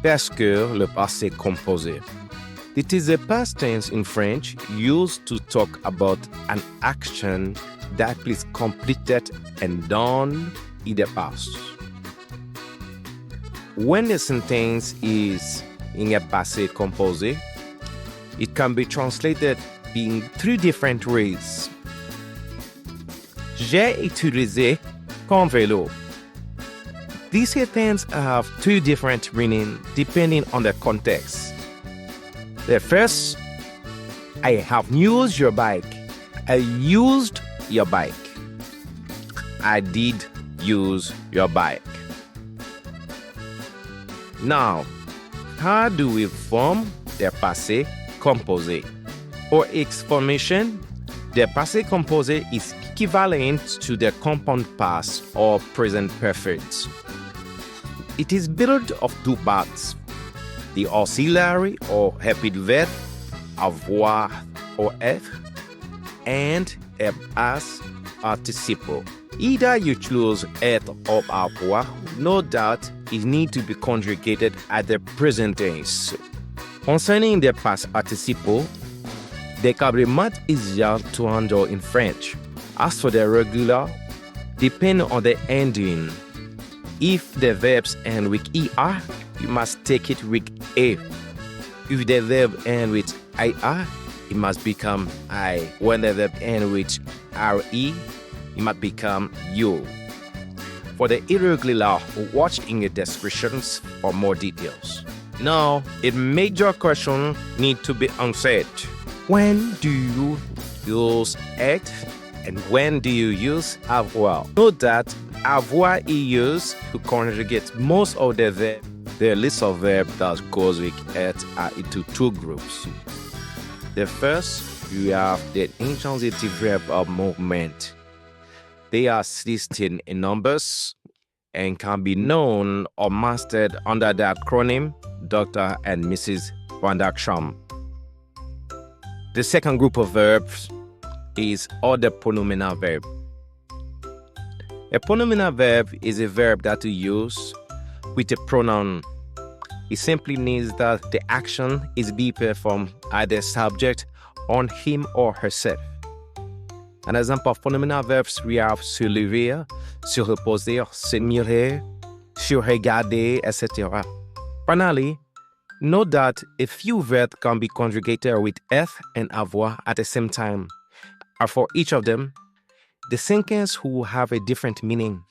parce que le passé composé. It is a past tense in French used to talk about an action that is completed and done in the past. When a sentence is in a passé composé, it can be translated in three different ways. J'ai utilisé ton vélo. These sentences have two different meanings depending on the context. The first, I have used your bike. I used your bike. I did use your bike. Now, how do we form the passé composé? For explanation, the passé composé is equivalent to the compound past or present perfect. It is built of two parts: the auxiliary or rapid verb, avoir or être, and a past participle. Either you choose être or avoir, no doubt it needs to be conjugated at the present tense. Concerning the past participle, they can be much easier to handle in French. As for the regular, depending on the ending. If the verbs end with er, you must take it with a. If the verb ends with ir, it must become I. When the verb ends with re, it must become you. For the irregular, watch in the descriptions for more details. Now, a major question needs to be answered. When do you use être and when do you use avoir? Note that avoir is used to conjugate most of the verbs. The list of verbs that goes with être are into two groups. The first, you have the intransitive verb of movement. They are 16 in numbers and can be known or mastered under the acronym Dr. and Mrs. Van der Scham. The second group of verbs is other pronominal verb. A pronominal verb is a verb that we use with a pronoun. It simply means that the action is being performed by the subject on him or herself. An example of pronominal verbs we have se lever, se reposer, se mirer, se regarder, etc. Finally, note that a few verbs can be conjugated with être and avoir at the same time. And for each of them, the sentence will have a different meaning.